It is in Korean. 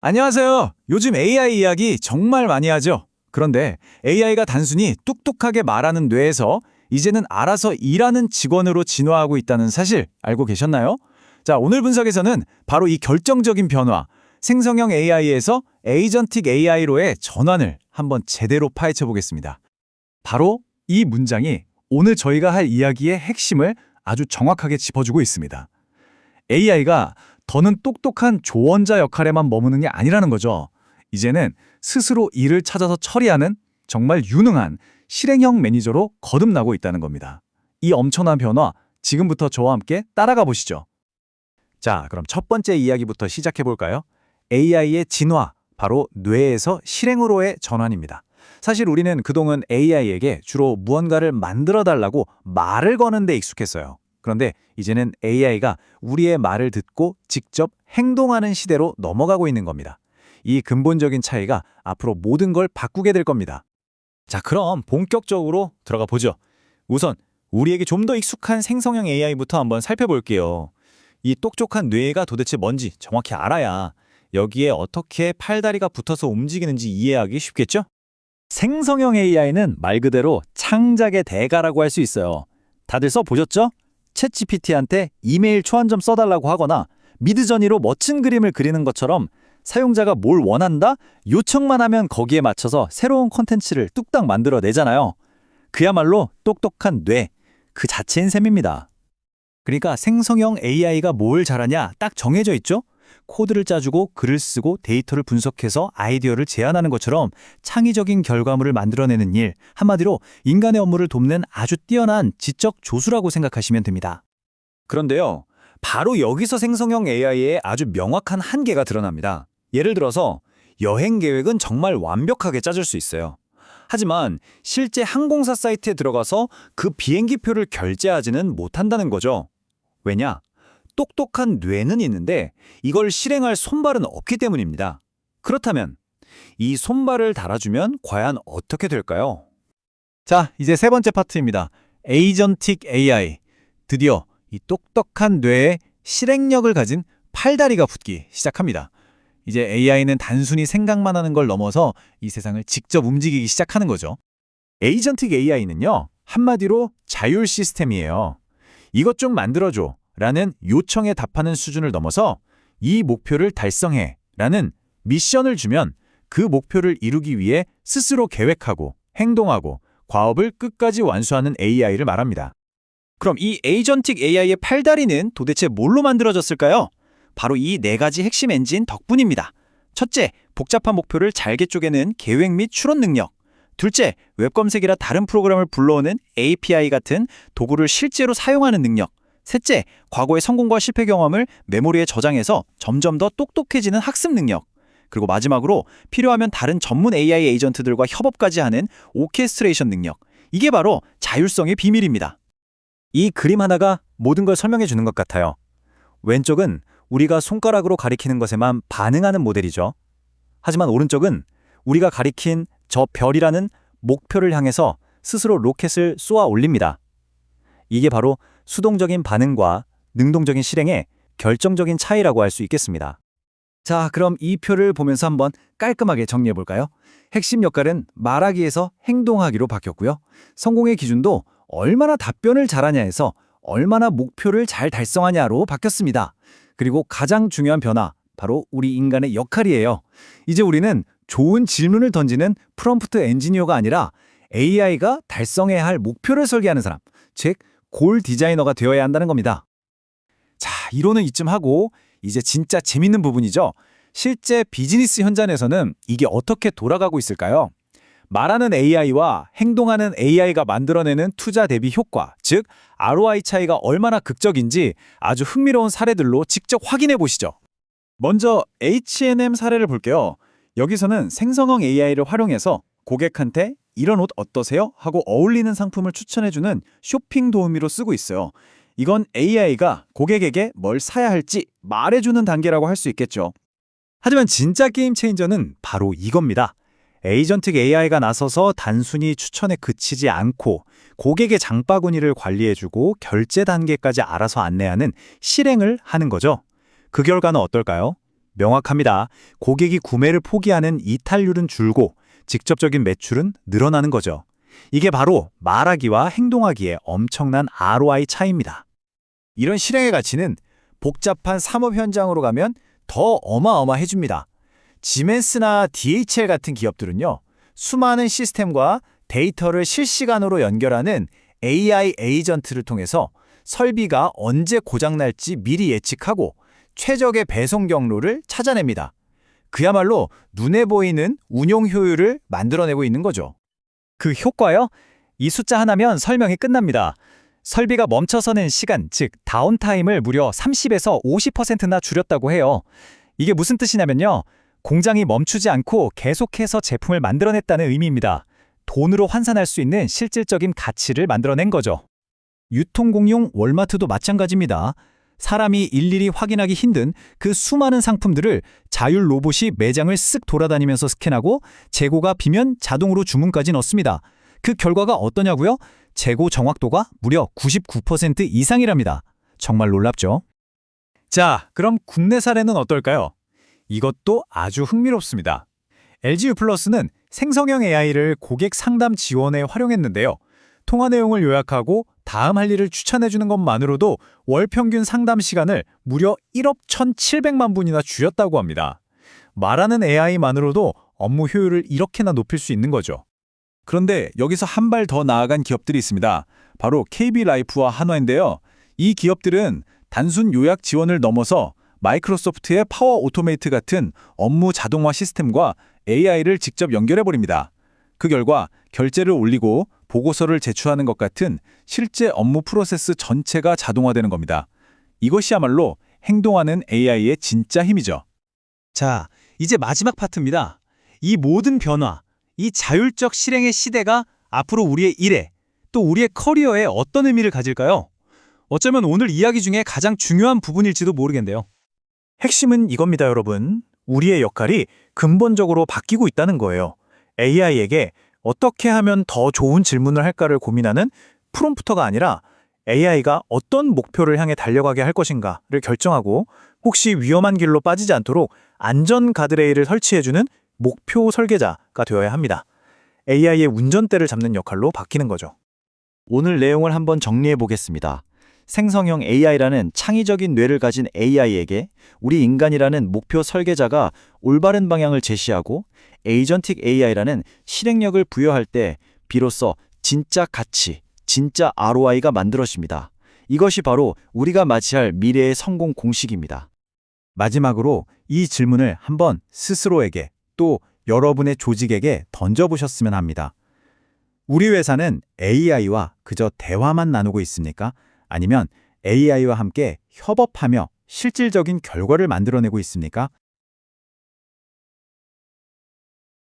안녕하세요. 요즘 AI 이야기 정말 많이 하죠. 그런데 AI가 단순히 똑똑하게 말하는 뇌에서 이제는 알아서 일하는 직원으로 진화하고 있다는 사실 알고 계셨나요? 자, 오늘 분석에서는 바로 이 결정적인 변화, 생성형 AI에서 에이전틱 AI로의 전환을 한번 제대로 파헤쳐 보겠습니다. 바로 이 문장이 오늘 저희가 할 이야기의 핵심을 아주 정확하게 짚어주고 있습니다. AI가 더는 똑똑한 조언자 역할에만 머무는 게 아니라는 거죠. 이제는 스스로 일을 찾아서 처리하는 정말 유능한 실행형 매니저로 거듭나고 있다는 겁니다. 이 엄청난 변화, 지금부터 저와 함께 따라가 보시죠. 자, 그럼 첫 번째 이야기부터 시작해 볼까요? AI의 진화, 바로 뇌에서 실행으로의 전환입니다. 사실 우리는 그동안 AI에게 주로 무언가를 만들어 달라고 말을 거는 데 익숙했어요. 그런데 이제는 AI가 우리의 말을 듣고 직접 행동하는 시대로 넘어가고 있는 겁니다. 이 근본적인 차이가 앞으로 모든 걸 바꾸게 될 겁니다. 자, 그럼 본격적으로 들어가 보죠. 우선 우리에게 좀 더 익숙한 생성형 AI부터 한번 살펴볼게요. 이 똑똑한 뇌가 도대체 뭔지 정확히 알아야 여기에 어떻게 팔다리가 붙어서 움직이는지 이해하기 쉽겠죠? 생성형 AI는 말 그대로 창작의 대가라고 할 수 있어요. 다들 써보셨죠? 챗GPT한테 이메일 초안 좀 써달라고 하거나 미드저니로 멋진 그림을 그리는 것처럼 사용자가 뭘 원한다? 요청만 하면 거기에 맞춰서 새로운 콘텐츠를 뚝딱 만들어내잖아요. 그야말로 똑똑한 뇌, 그 자체인 셈입니다. 그러니까 생성형 AI가 뭘 잘하냐 딱 정해져 있죠? 코드를 짜주고 글을 쓰고 데이터를 분석해서 아이디어를 제안하는 것처럼 창의적인 결과물을 만들어내는 일, 한마디로 인간의 업무를 돕는 아주 뛰어난 지적 조수라고 생각하시면 됩니다. 그런데요, 바로 여기서 생성형 AI의 아주 명확한 한계가 드러납니다. 예를 들어서 여행 계획은 정말 완벽하게 짜줄 수 있어요. 하지만 실제 항공사 사이트에 들어가서 그 비행기표를 결제하지는 못한다는 거죠. 왜냐? 똑똑한 뇌는 있는데 이걸 실행할 손발은 없기 때문입니다. 그렇다면 이 손발을 달아주면 과연 어떻게 될까요? 자, 이제 세 번째 파트입니다. 에이전틱 AI. 드디어 이 똑똑한 뇌에 실행력을 가진 팔다리가 붙기 시작합니다. 이제 AI는 단순히 생각만 하는 걸 넘어서 이 세상을 직접 움직이기 시작하는 거죠. 에이전틱 AI는요, 한마디로 자율 시스템이에요. 이것 좀 만들어줘 라는 요청에 답하는 수준을 넘어서 이 목표를 달성해 라는 미션을 주면 그 목표를 이루기 위해 스스로 계획하고 행동하고 과업을 끝까지 완수하는 AI를 말합니다. 그럼 이 에이전틱 AI의 팔다리는 도대체 뭘로 만들어졌을까요? 바로 이 네 가지 핵심 엔진 덕분입니다. 첫째, 복잡한 목표를 잘게 쪼개는 계획 및 추론 능력. 둘째, 웹 검색이라 다른 프로그램을 불러오는 API 같은 도구를 실제로 사용하는 능력. 셋째, 과거의 성공과 실패 경험을 메모리에 저장해서 점점 더 똑똑해지는 학습 능력. 그리고 마지막으로 필요하면 다른 전문 AI 에이전트들과 협업까지 하는 오케스트레이션 능력. 이게 바로 자율성의 비밀입니다. 이 그림 하나가 모든 걸 설명해 주는 것 같아요. 왼쪽은 우리가 손가락으로 가리키는 것에만 반응하는 모델이죠. 하지만 오른쪽은 우리가 가리킨 저 별이라는 목표를 향해서 스스로 로켓을 쏘아 올립니다. 이게 바로 수동적인 반응과 능동적인 실행의 결정적인 차이라고 할 수 있겠습니다. 자, 그럼 이 표를 보면서 한번 깔끔하게 정리해 볼까요? 핵심 역할은 말하기에서 행동하기로 바뀌었고요. 성공의 기준도 얼마나 답변을 잘하냐에서 얼마나 목표를 잘 달성하냐로 바뀌었습니다. 그리고 가장 중요한 변화, 바로 우리 인간의 역할이에요. 이제 우리는 좋은 질문을 던지는 프롬프트 엔지니어가 아니라 AI가 달성해야 할 목표를 설계하는 사람, 즉 골 디자이너가 되어야 한다는 겁니다. 자, 이론은 이쯤 하고 이제 진짜 재밌는 부분이죠. 실제 비즈니스 현장에서는 이게 어떻게 돌아가고 있을까요? 말하는 AI와 행동하는 AI가 만들어내는 투자 대비 효과, 즉 ROI 차이가 얼마나 극적인지 아주 흥미로운 사례들로 직접 확인해 보시죠. 먼저 H&M 사례를 볼게요. 여기서는 생성형 AI를 활용해서 고객한테 이런 옷 어떠세요? 하고 어울리는 상품을 추천해주는 쇼핑 도우미로 쓰고 있어요. 이건 AI가 고객에게 뭘 사야 할지 말해주는 단계라고 할 수 있겠죠. 하지만 진짜 게임 체인저는 바로 이겁니다. 에이전틱 AI가 나서서 단순히 추천에 그치지 않고 고객의 장바구니를 관리해주고 결제 단계까지 알아서 안내하는 실행을 하는 거죠. 그 결과는 어떨까요? 명확합니다. 고객이 구매를 포기하는 이탈률은 줄고 직접적인 매출은 늘어나는 거죠. 이게 바로 말하기와 행동하기의 엄청난 ROI 차이입니다. 이런 실행의 가치는 복잡한 산업 현장으로 가면 더 어마어마해집니다. 지멘스나 DHL 같은 기업들은요, 수많은 시스템과 데이터를 실시간으로 연결하는 AI 에이전트를 통해서 설비가 언제 고장날지 미리 예측하고 최적의 배송 경로를 찾아냅니다. 그야말로 눈에 보이는 운용 효율을 만들어내고 있는 거죠. 그 효과요? 이 숫자 하나면 설명이 끝납니다. 설비가 멈춰서는 시간, 즉 다운타임을 무려 30에서 50%나 줄였다고 해요. 이게 무슨 뜻이냐면요. 공장이 멈추지 않고 계속해서 제품을 만들어냈다는 의미입니다. 돈으로 환산할 수 있는 실질적인 가치를 만들어낸 거죠. 유통공용 월마트도 마찬가지입니다. 사람이 일일이 확인하기 힘든 그 수많은 상품들을 자율 로봇이 매장을 쓱 돌아다니면서 스캔하고 재고가 비면 자동으로 주문까지 넣습니다. 그 결과가 어떠냐고요? 재고 정확도가 무려 99% 이상이랍니다. 정말 놀랍죠? 자, 그럼 국내 사례는 어떨까요? 이것도 아주 흥미롭습니다. LG U+는 생성형 AI를 고객 상담 지원에 활용했는데요. 통화 내용을 요약하고 다음 할 일을 추천해주는 것만으로도 월 평균 상담 시간을 무려 1억 1,700만 분이나 줄였다고 합니다. 말하는 AI만으로도 업무 효율을 이렇게나 높일 수 있는 거죠. 그런데 여기서 한 발 더 나아간 기업들이 있습니다. 바로 KB라이프와 한화인데요. 이 기업들은 단순 요약 지원을 넘어서 마이크로소프트의 파워 오토메이트 같은 업무 자동화 시스템과 AI를 직접 연결해버립니다. 그 결과 결제를 올리고 보고서를 제출하는 것 같은 실제 업무 프로세스 전체가 자동화되는 겁니다. 이것이야말로 행동하는 AI의 진짜 힘이죠. 자, 이제 마지막 파트입니다. 이 모든 변화, 이 자율적 실행의 시대가 앞으로 우리의 일에, 또 우리의 커리어에 어떤 의미를 가질까요? 어쩌면 오늘 이야기 중에 가장 중요한 부분일지도 모르겠네요. 핵심은 이겁니다, 여러분. 우리의 역할이 근본적으로 바뀌고 있다는 거예요. AI에게 어떻게 하면 더 좋은 질문을 할까를 고민하는 프롬프터가 아니라 AI가 어떤 목표를 향해 달려가게 할 것인가를 결정하고 혹시 위험한 길로 빠지지 않도록 안전 가드레일을 설치해주는 목표 설계자가 되어야 합니다. AI의 운전대를 잡는 역할로 바뀌는 거죠. 오늘 내용을 한번 정리해 보겠습니다. 생성형 AI라는 창의적인 뇌를 가진 AI에게 우리 인간이라는 목표 설계자가 올바른 방향을 제시하고 에이전틱 AI라는 실행력을 부여할 때 비로소 진짜 가치, 진짜 ROI가 만들어집니다. 이것이 바로 우리가 맞이할 미래의 성공 공식입니다. 마지막으로 이 질문을 한번 스스로에게 또 여러분의 조직에게 던져보셨으면 합니다. 우리 회사는 AI와 그저 대화만 나누고 있습니까? 아니면 AI와 함께 협업하며 실질적인 결과를 만들어내고 있습니까?